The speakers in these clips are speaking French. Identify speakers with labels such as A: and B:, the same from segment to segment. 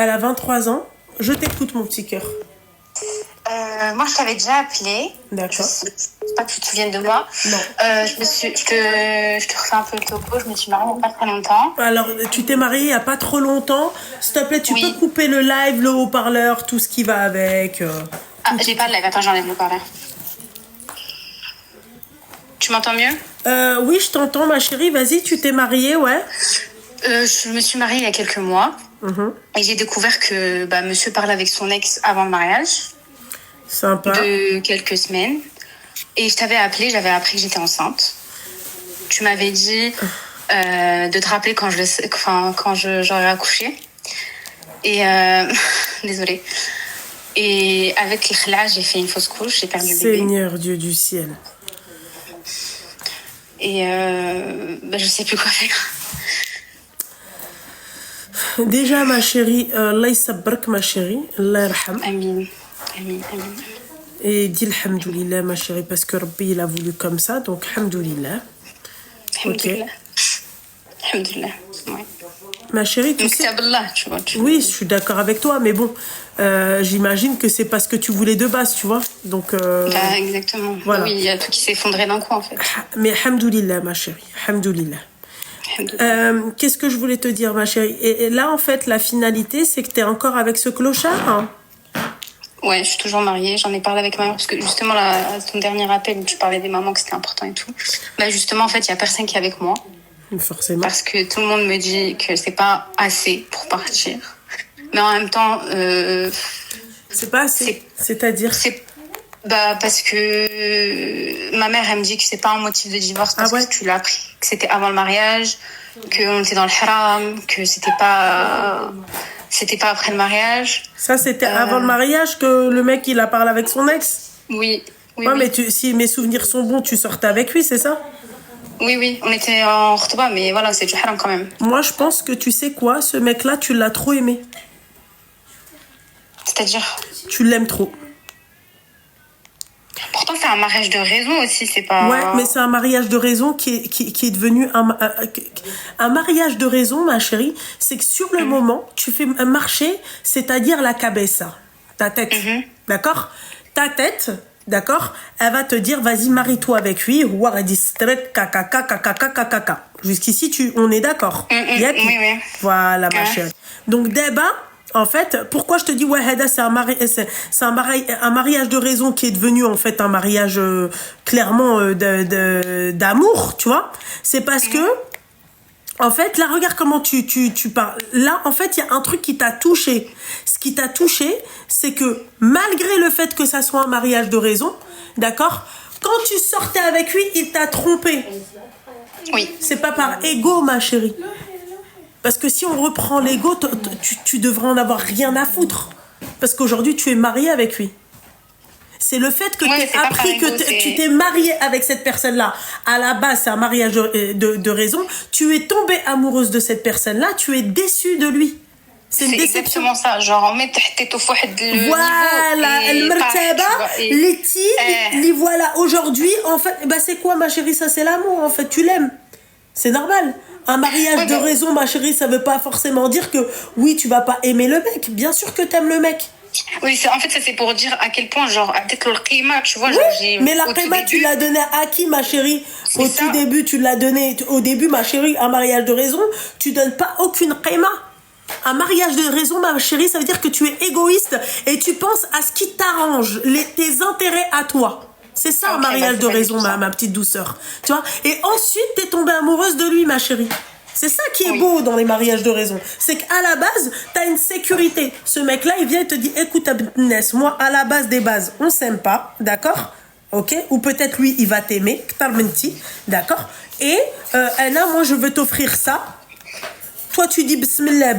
A: Elle a 23 ans. Je t'écoute, mon petit cœur.
B: Moi, je t'avais déjà appelé.
A: D'accord.
B: Je sais pas que tu te souviennes de moi.
A: Non.
B: Je te refais un peu le topo. Je me suis mariée il n'y a pas très longtemps.
A: Alors, tu t'es mariée il n'y a pas trop longtemps. S'il te plaît, tu
B: Oui.
A: peux couper le live, le haut-parleur, tout ce qui va avec.
B: Ah, j'ai pas de live. Attends, j'enlève le parleur. Tu m'entends mieux?
A: Oui, je t'entends, ma chérie. Vas-y, tu t'es mariée, ouais.
B: Je me suis mariée il y a quelques mois. Et j'ai découvert que monsieur parle avec son ex avant le mariage.
A: Sympa.
B: De quelques semaines. Et je t'avais appelé, j'avais appris que j'étais enceinte. Tu m'avais dit de te rappeler quand j'aurais accouché. Et désolée. Et avec l'Ikhla, j'ai fait une fausse couche, j'ai perdu le bébé.
A: Seigneur Dieu du ciel.
B: Et je sais plus quoi faire.
A: Déjà, ma chérie, Allah ysabrk, ma chérie. Allah yarham.
B: Amin. Amin, amin.
A: Et dis alhamdoulilah, ma chérie, parce que Rabbi, il a voulu comme ça, donc alhamdoulilah.
B: Alhamdoulilah. Alhamdoulilah. Ouais.
A: Ma chérie, tu
B: Donc,
A: sais...
B: c'est Abdallah, tu vois.
A: Oui, je suis d'accord avec toi, mais bon, j'imagine que c'est pas ce que tu voulais de base, tu vois. Donc,
B: exactement.
A: Voilà.
B: Oui, il y a tout qui s'est effondré d'un coup, en fait.
A: Mais alhamdoulilah, ma chérie, alhamdoulilah. Qu'est-ce que je voulais te dire, ma chérie? Et là, en fait, la finalité, c'est que tu es encore avec ce clochard, hein?
B: Ouais, je suis toujours mariée. J'en ai parlé avec ma mère parce que justement, à ton dernier appel où tu parlais des mamans, que c'était important et tout. Justement, en fait, il n'y a personne qui est avec moi.
A: Forcément.
B: Parce que tout le monde me dit que c'est pas assez pour partir. Mais en même temps...
A: c'est pas assez. C'est-à-dire
B: parce que ma mère, elle me dit que c'est pas un motif de divorce parce que tu l'as appris, que c'était avant le mariage, qu'on était dans le haram, que c'était pas après le mariage.
A: Ça, c'était avant le mariage que le mec, il a parlé avec son ex?
B: Oui.
A: Ouais, oui. Mais si mes souvenirs sont bons, tu sortais avec lui, c'est ça?
B: Oui, on était en khutba, mais voilà, c'est du haram quand même.
A: Moi, je pense que tu sais quoi, ce mec-là, tu l'as trop aimé.
B: C'est-à-dire?
A: Tu l'aimes trop.
B: Pourtant, c'est un mariage de raison aussi, c'est pas...
A: Ouais, mais c'est un mariage de raison qui est devenu un mariage de raison, ma chérie. C'est que sur le moment, tu fais marcher, c'est-à-dire la cabessa, ta tête, d'accord? Ta tête, d'accord? Elle va te dire, vas-y, marie-toi avec lui. Jusqu'ici, on est d'accord.
B: Oui.
A: Voilà, ma chérie. Donc, débat... En fait, pourquoi je te dis c'est un mariage de raison qui est devenu en fait un mariage clairement d'amour, tu vois? C'est parce que en fait, là, regarde comment tu parles. Là, en fait, il y a un truc qui t'a touché. Ce qui t'a touché, c'est que malgré le fait que ça soit un mariage de raison, d'accord? Quand tu sortais avec lui, il t'a trompé.
B: Oui.
A: C'est pas par ego, ma chérie. Parce que si on reprend l'ego, tu devrais en avoir rien à foutre. Parce qu'aujourd'hui, tu es mariée avec lui. C'est le fait que tu aies appris que tu t'es mariée avec cette personne-là. À la base, c'est un mariage de raison. Tu es tombée amoureuse de cette personne-là. Tu es déçue de lui.
B: C'est exactement ça. Genre,
A: voilà, le mertaba, les tirs, voilà. Aujourd'hui, en fait, c'est quoi, ma chérie? Ça, c'est l'amour, en fait. Tu l'aimes. C'est normal. Un mariage de raison, ma chérie, ça veut pas forcément dire que oui, tu vas pas aimer le mec. Bien sûr que t'aimes le mec.
B: Oui, en fait, ça c'est pour dire à quel point, genre, peut-être le qima, tu vois.
A: Oui, genre, mais la qima, tu l'as donné à qui, ma chérie? Au tout début, tu l'as donné. Au début, ma chérie, un mariage de raison, tu donnes pas aucune qima. Un mariage de raison, ma chérie, ça veut dire que tu es égoïste et tu penses à ce qui t'arrange, tes intérêts à toi. C'est ça, un mariage de raison, ma petite douceur. Tu vois? Et ensuite, t'es tombée amoureuse de lui, ma chérie. C'est ça qui est beau dans les mariages de raison. C'est qu'à la base, t'as une sécurité. Ce mec-là, il vient et te dit, écoute, Abnès, moi, à la base des bases, on s'aime pas, d'accord? Ok? Ou peut-être lui, il va t'aimer, d'accord? Et, Anna, moi, je veux t'offrir ça. Toi, tu dis, bismillah,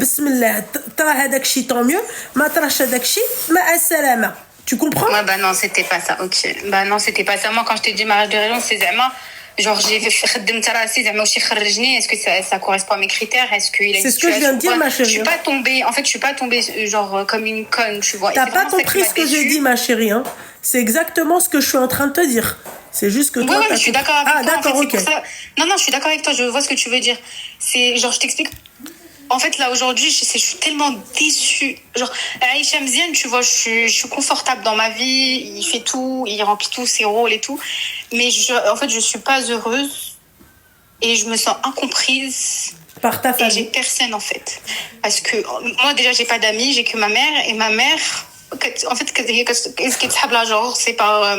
A: tra hadakshi, tant mieux. Ma trash hadakshi, ma salama. Tu comprends?
B: Ouais, non, c'était pas ça, ok. Non, c'était pas ça. Moi, quand je t'ai dit mariage de raison, c'est vraiment... Genre, j'ai fait est-ce que ça correspond à mes critères? Est-ce qu'il a une
A: C'est ce que je viens de dire, ma chérie.
B: Je suis pas tombée, en fait, je suis pas tombée, genre, comme une conne, tu vois.
A: T'as pas compris ce que j'ai dit, ma chérie, hein? C'est exactement ce que je suis en train de te dire. C'est juste que toi,
B: je suis d'accord avec toi.
A: Ah, d'accord,
B: en fait,
A: ok.
B: Non, je suis d'accord avec toi, je vois ce que tu veux dire. C'est, genre, je t'explique. En fait, là, aujourd'hui, je suis tellement déçue. Genre, Aïcha Mziane, tu vois, je suis confortable dans ma vie. Il fait tout, il remplit tous ses rôles et tout. Mais en fait, je suis pas heureuse. Et je me sens incomprise.
A: Par ta
B: Et j'ai
A: famille.
B: personne, en fait. Parce que moi, déjà, j'ai pas d'amis. J'ai que ma mère. Et ma mère, en fait, ce qui est là, genre, c'est pas...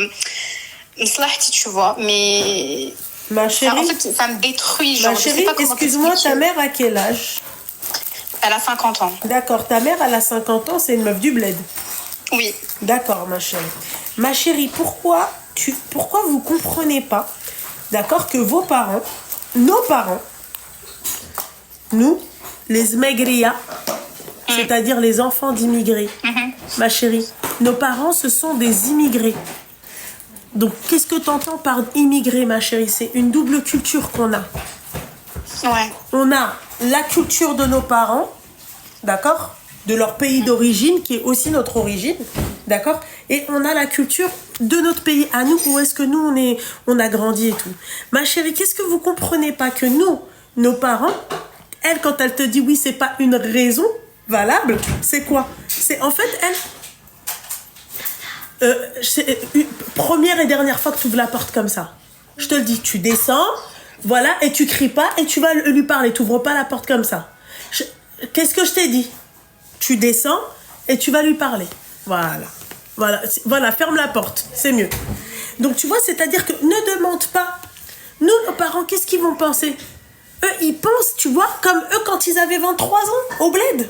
B: tu vois. Mais...
A: Ma
B: en
A: chérie,
B: fait, ça me détruit. Genre,
A: ma
B: je sais
A: chérie,
B: pas comment
A: excuse-moi, ta
B: t'expliquer.
A: mère à quel âge?
B: Elle a 50 ans.
A: D'accord, ta mère, elle a 50 ans, c'est une meuf du bled.
B: Oui.
A: D'accord, ma chérie. Ma chérie, pourquoi vous comprenez pas, d'accord, que vos parents, nos parents, nous, les Zmegria, c'est-à-dire les enfants d'immigrés, ma chérie, nos parents, ce sont des immigrés. Donc, qu'est-ce que tu entends par immigré, ma chérie? C'est une double culture qu'on a.
B: Ouais.
A: On a la culture de nos parents, d'accord, de leur pays d'origine, qui est aussi notre origine, d'accord, et on a la culture de notre pays à nous, où est-ce que nous, on a grandi et tout. Ma chérie, qu'est-ce que vous comprenez pas que nous, nos parents, elle, quand elle te dit oui, c'est pas une raison valable, c'est quoi? C'est en fait, elle... c'est une première et dernière fois que tu ouvres la porte comme ça. Je te le dis, tu descends, voilà, et tu cries pas, et tu vas lui parler. Tu ouvres pas la porte comme ça. Qu'est-ce que je t'ai dit? Tu descends, et tu vas lui parler. Voilà. Voilà, ferme la porte, c'est mieux. Donc tu vois, c'est-à-dire que ne demande pas. Nous, nos parents, qu'est-ce qu'ils vont penser? Eux, ils pensent, tu vois, comme eux quand ils avaient 23 ans, au bled.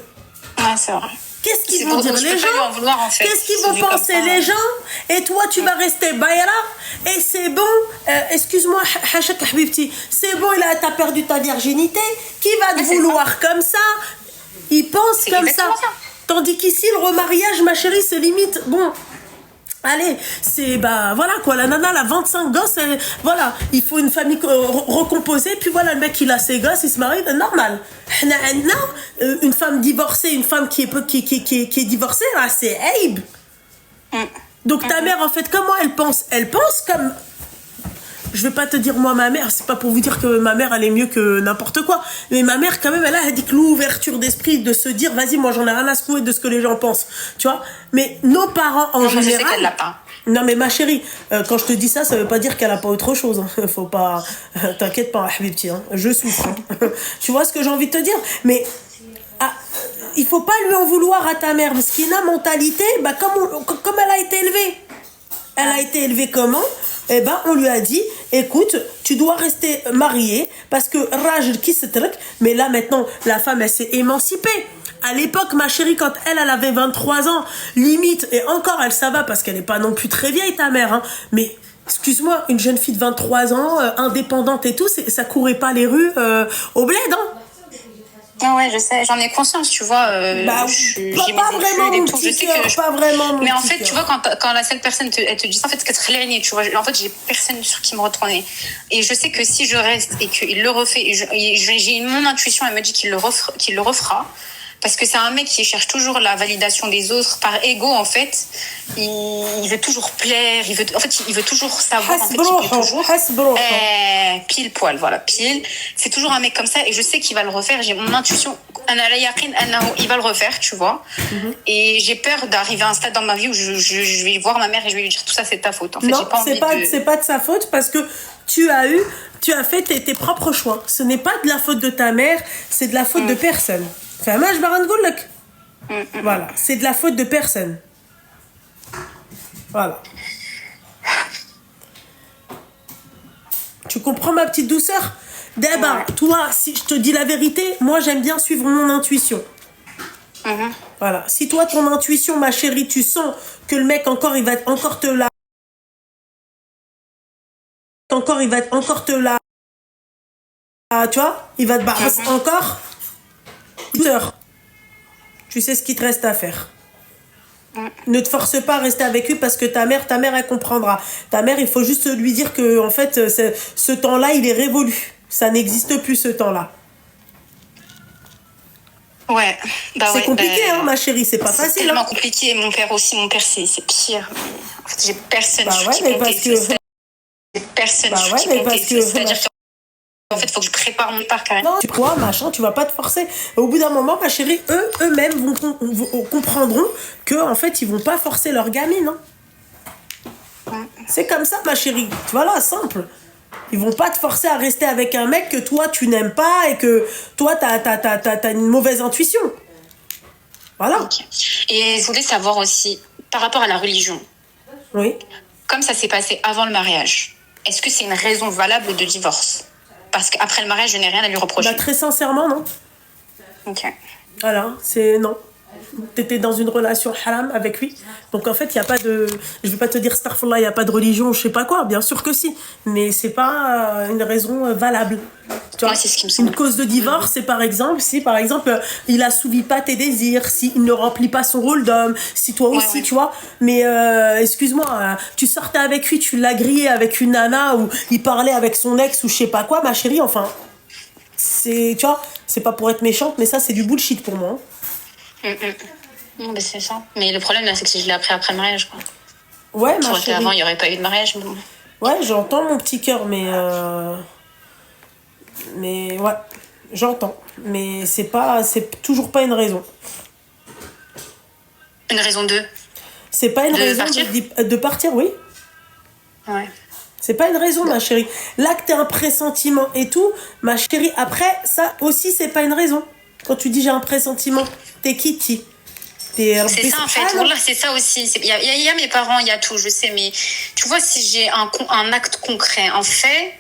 B: Ouais, c'est vrai.
A: Qu'est-ce qu'ils
B: C'est
A: vont
B: pour-
A: dire
B: je
A: les
B: peux pas lui en
A: gens?
B: vouloir, en fait.
A: Qu'est-ce qu'ils
B: C'est
A: vont
B: vu comme
A: penser
B: ça.
A: les gens? Et toi, tu vas rester Bayra. Et c'est bon, excuse-moi, Hachak Habibti, c'est bon, t'as perdu ta virginité. Qui va te
B: Mais c'est
A: vouloir comme ça? Ils pensent
B: C'est
A: comme ça.
B: exactement ça.
A: Tandis qu'ici, le remariage, ma chérie, c'est limite. Bon. Allez, c'est bah voilà quoi, la nana elle a 25 gosses, voilà, il faut une famille recomposée, puis voilà, le mec il a ses gosses, il se marie, normal. Une femme divorcée, une femme qui est divorcée, là, c'est Abe. Donc ta mère en fait, comment elle pense? Elle pense comme... Je vais pas te dire moi ma mère, c'est pas pour vous dire que ma mère elle est mieux que n'importe quoi, mais ma mère quand même elle a dit que l'ouverture d'esprit de se dire vas-y moi j'en ai rien à secouer de ce que les gens pensent, tu vois. Mais nos parents en
B: Non,
A: général...
B: mais je sais qu'elle l'a pas.
A: Non mais ma chérie, quand je te dis ça, ça veut pas dire qu'elle a pas autre chose. Hein. Faut pas, t'inquiète pas, Habibti. Hein. Je souffre. Hein. Tu vois ce que j'ai envie de te dire? Mais il faut pas lui en vouloir à ta mère parce qu'il a mentalité, bah comme elle a été élevée. Elle a été élevée comment? Eh ben, on lui a dit, écoute, tu dois rester mariée parce que Rajl qui se truc. Mais là, maintenant, la femme, elle s'est émancipée. À l'époque, ma chérie, quand elle avait 23 ans, limite, et encore, elle, ça va parce qu'elle n'est pas non plus très vieille, ta mère, hein. Mais, excuse-moi, une jeune fille de 23 ans, indépendante et tout, ça courait pas les rues au bled, hein.
B: Ah ouais, je sais, j'en ai conscience, tu vois.
A: Bah,
B: J'ai
A: pas
B: mes
A: vraiment,
B: études et
A: mon
B: tout. Je
A: petit
B: sais
A: cœur,
B: que
A: pas vraiment, mon
B: Mais en
A: petit
B: fait,
A: cœur.
B: tu vois, quand la seule personne elle te dit ça, en fait, tu vois, en fait, j'ai personne sur qui me retourner. Et je sais que si je reste et qu'il le refait, j'ai mon intuition, elle me dit qu'il le refera. Parce que c'est un mec qui cherche toujours la validation des autres par ego, en fait. Il veut toujours plaire, il veut toujours savoir, en fait, il veut toujours... pile poil, voilà, pile. C'est toujours un mec comme ça et je sais qu'il va le refaire. J'ai mon intuition, il va le refaire, tu vois. Et j'ai peur d'arriver à un stade dans ma vie où je vais voir ma mère et je vais lui dire tout ça, c'est ta faute. En fait,
A: Non,
B: j'ai pas envie
A: c'est pas de sa faute parce que tu as fait tes propres choix. Ce n'est pas de la faute de ta mère, c'est de la faute de personne. Voilà, c'est de la faute de personne. Voilà. Tu comprends ma petite douceur? D'abord, toi, si je te dis la vérité, moi j'aime bien suivre mon intuition. Voilà. Si toi, ton intuition, ma chérie, tu sens que le mec encore, il va encore te la... Tu vois? Il va te barrasser encore. Tu sais ce qu'il te reste à faire. Ne te force pas à rester avec lui parce que ta mère elle comprendra. Ta mère, il faut juste lui dire que en fait, ce temps-là, il est révolu. Ça n'existe plus ce temps-là.
B: Ouais, bah
A: c'est compliqué, hein, ma chérie, c'est pas facile.
B: C'est tellement
A: hein.
B: compliqué. Mon père aussi, c'est pire. En fait, j'ai personne
A: bah
B: sur
A: ouais,
B: qui
A: mais
B: compter.
A: parce que...
B: J'ai personne
A: bah
B: sur
A: ouais,
B: qui
A: mais
B: compter.
A: parce que...
B: C'est-à-dire En fait, il faut que je prépare mon part carrément.
A: Non, tu vois, machin, tu vas pas te forcer. Au bout d'un moment, ma chérie, eux-mêmes comprendront que, en fait, ils vont pas forcer leur gamine. Hein. C'est comme ça, ma chérie. Voilà, simple. Ils vont pas te forcer à rester avec un mec que toi, tu n'aimes pas et que toi, t'as une mauvaise intuition. Voilà.
B: Okay. Et je voulais savoir aussi, par rapport à la religion,
A: oui.
B: Comme ça s'est passé avant le mariage, est-ce que c'est une raison valable de divorce? Parce qu'après le mariage, je n'ai rien à lui reprocher.
A: Bah, très sincèrement, non.
B: Ok.
A: Voilà, c'est non. T'étais dans une relation haram avec lui. Donc en fait, il n'y a pas de... Je vais pas te dire, astaghfirullah, il n'y a pas de religion, je sais pas quoi. Bien sûr que si. Mais c'est pas une raison valable. Tu vois,
B: c'est ce qui me semble.
A: une cause de divorce, c'est par exemple, si par exemple, il assouvit pas tes désirs, s'il ne remplit pas son rôle d'homme, si toi aussi, tu vois. Mais excuse-moi, tu sortais avec lui, tu l'as grillé avec une nana ou il parlait avec son ex ou je sais pas quoi, ma chérie, enfin... C'est, tu vois, c'est pas pour être méchante, mais ça, c'est du bullshit pour moi.
B: Non, mais c'est ça. Mais le problème, là, c'est que si je l'ai appris après le mariage, quoi.
A: Ouais, ma chérie.
B: Avant, il n'y aurait pas eu de mariage. Mais bon.
A: Ouais, j'entends mon petit cœur, mais ouais, j'entends. Mais c'est toujours pas une raison.
B: Une raison de...
A: C'est pas une raison
B: partir
A: de partir, oui.
B: Ouais.
A: C'est pas une raison, ma chérie. Là que t'as un pressentiment et tout, ma chérie, après, ça aussi, c'est pas une raison. Quand tu dis j'ai un pressentiment, t'es Kitty.
B: C'est ça, en fait. Voilà, c'est ça aussi. Il y a mes parents, il y a tout, je sais. Mais tu vois, si j'ai un acte concret, un fait,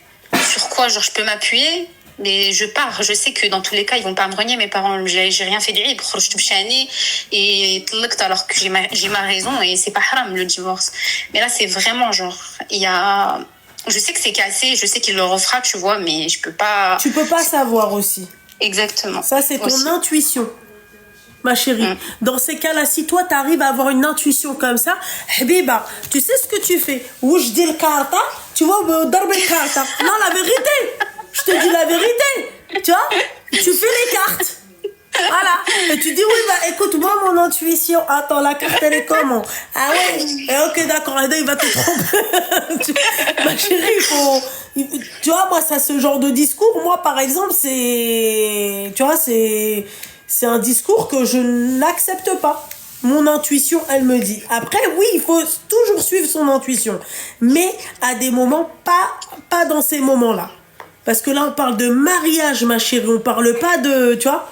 B: sur quoi genre, je peux m'appuyer, mais je pars. Je sais que dans tous les cas, ils vont pas me renier, mes parents. J'ai rien fait de libre. Je suis bchani et alors que j'ai ma raison et c'est pas haram, le divorce. Mais là, c'est vraiment genre, il y a... Je sais que c'est cassé, je sais qu'il le refera, tu vois, mais je peux pas...
A: Tu peux pas savoir aussi.
B: Exactement.
A: Ça, c'est ton intuition, ma chérie. Dans ces cas-là, si toi, t'arrives à avoir une intuition comme ça, Habiba, tu sais ce que tu fais. Wujdi le karta, tu vois, darbe le karta. Non, la vérité. Je te dis la vérité. Tu vois, tu fais les cartes. Voilà. Et tu dis, oui, bah écoute, moi, mon intuition. Attends, la carte, elle est comment? Ah ouais. Et ok, d'accord, il va te tromper. Ma chérie, il faut... Tu vois, moi, ça, ce genre de discours, moi, par exemple, c'est... Tu vois, c'est un discours que je n'accepte pas. Mon intuition, elle me dit. Après, oui, il faut toujours suivre son intuition. Mais à des moments, pas dans ces moments-là. Parce que là, on parle de mariage, ma chérie. On parle pas de... Tu vois?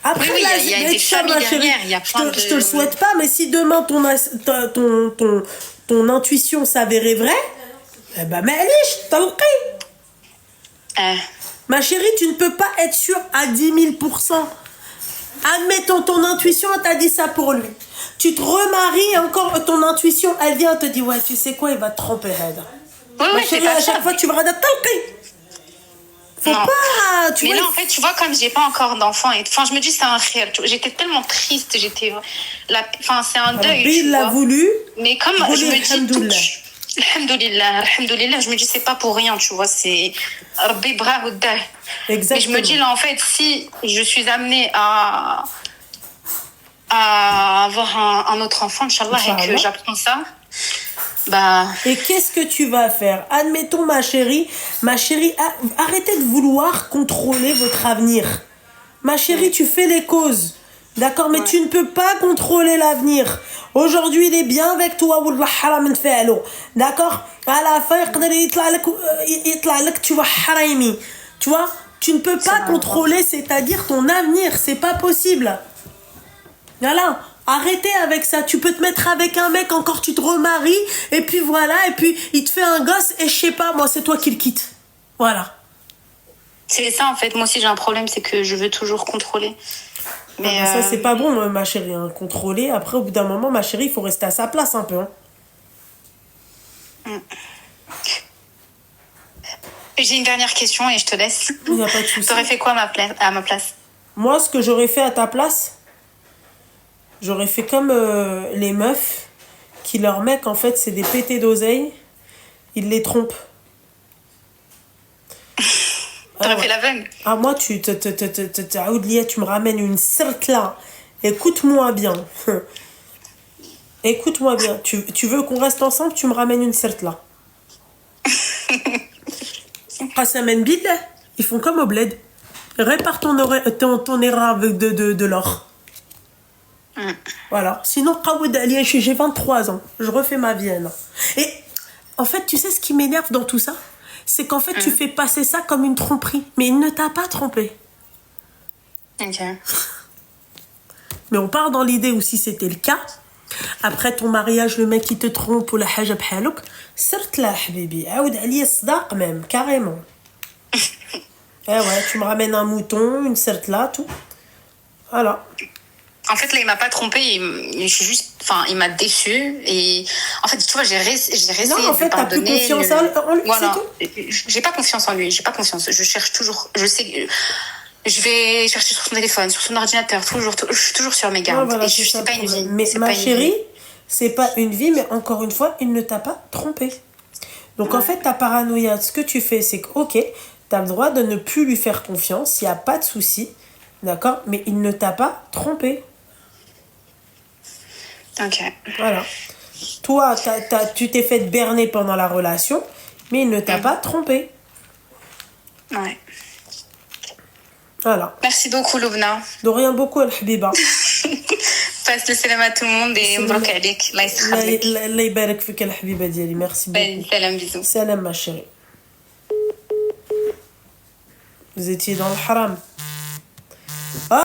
A: Après,
B: oui, il y a des familles derrière, il y a plein de...
A: Je te le souhaite pas, mais si demain ton intuition s'avérait vraie, eh ben, معليش طلقي. Ma chérie, tu ne peux pas être sûre à 10 000%. Admettons, ton intuition, elle t'a dit ça pour lui. Tu te remaries, encore ton intuition, elle vient, elle te dit, ouais, tu sais quoi, il va te tromper, Red.
B: Ma
A: chérie, à chaque fois, tu vas regarder talqi. Faut
B: non.
A: pas, tu
B: mais
A: vois,
B: là, en fait, tu vois, comme j'ai pas encore d'enfant, enfin, je me dis, c'est un khir. J'étais tellement triste, enfin, c'est un deuil.
A: Il l'a voulu.
B: Mais comme je me dis, Alhamdoulilah, je me dis, c'est pas pour rien, tu vois, c'est Rabbi bravo.
A: Exactement.
B: Et je me dis, là, en fait, si je suis amenée à avoir un autre enfant, Inch'Allah, et que j'apprends ça, bah...
A: Et qu'est-ce que tu vas faire? Admettons, ma chérie, arrêtez de vouloir contrôler votre avenir. Ma chérie, tu fais les causes. D'accord, mais tu ne peux pas contrôler l'avenir. Aujourd'hui, il est bien avec toi. D'accord? À la fin, tu vas harami. Tu vois? Tu ne peux pas contrôler, c'est-à-dire ton avenir. C'est pas possible. Voilà. Arrêtez avec ça. Tu peux te mettre avec un mec, encore tu te remaries, et puis voilà, et puis il te fait un gosse, et je sais pas, moi, c'est toi qui le quitte. Voilà.
B: C'est ça, en fait. Moi aussi, j'ai un problème, c'est que je veux toujours contrôler. Mais
A: ça, c'est pas bon, ma chérie. Hein. Contrôler. Après, au bout d'un moment, ma chérie, il faut rester à sa place un peu. Hein.
B: J'ai une dernière question et je te laisse.
A: Il n'y a pas de souci.
B: T'aurais fait quoi à ma place?
A: Moi, ce que j'aurais fait à ta place, j'aurais fait comme les meufs qui, leur mec, en fait, c'est des pétés d'oseille. Ils les trompent.
B: T'aurais fait l'aveugle?
A: Ah, moi, tu me ramènes une cercle là. Écoute-moi bien. Écoute-moi bien. Tu veux qu'on reste ensemble, tu me ramènes une cercle là. Qassaman billah. Ils font comme au bled. Répare ton erreur avec de l'or. Voilà. Sinon, j'ai 23 ans. Je refais ma vie. Là. Et en fait, tu sais ce qui m'énerve dans tout ça? C'est qu'en fait, tu fais passer ça comme une tromperie. Mais il ne t'a pas trompé.
B: Ok.
A: Mais on part dans l'idée où si c'était le cas, après ton mariage, le mec qui te trompe ou la haja bhalouk, certes là, habibi, aoud aliya sdaq même, carrément. Eh ouais, tu me ramènes un mouton, une certes là, tout. Voilà.
B: En fait, là, il m'a pas trompé, il m'a déçu et en fait, tu vois, j'ai réessayé
A: Non, en fait,
B: de
A: t'as plus
B: pardonner.
A: confiance en lui,
B: Voilà.
A: c'est tout.
B: J'ai pas confiance en lui, j'ai pas confiance. Je cherche toujours, je sais, je vais chercher sur son téléphone, sur son ordinateur, je suis toujours sur mes gardes.
A: Ah, voilà,
B: Et
A: c'est ça
B: c'est pas
A: le
B: une
A: problème.
B: vie.
A: Mais
B: C'est
A: ma
B: pas une
A: chérie,
B: vie.
A: c'est pas une vie, mais encore une fois, il ne t'a pas trompé. Donc en fait, ta paranoïa, ce que tu fais, c'est que, ok, t'as le droit de ne plus lui faire confiance, il n'y a pas de souci, d'accord? Mais il ne t'a pas trompé.
B: Ok.
A: Voilà. Toi, tu t'es fait berner pendant la relation, mais il ne t'a pas trompé.
B: Ouais.
A: Voilà.
B: Merci beaucoup, Loubna.
A: De rien beaucoup, Al-Habiba.
B: Passe le salam à tout le monde et مبروك عليك. الله يسخرك.
A: الله يبارك فيك الحبيبة ديالي. Merci beaucoup.
B: Salam, bisous.
A: Salam, ma chérie. Vous étiez dans le haram.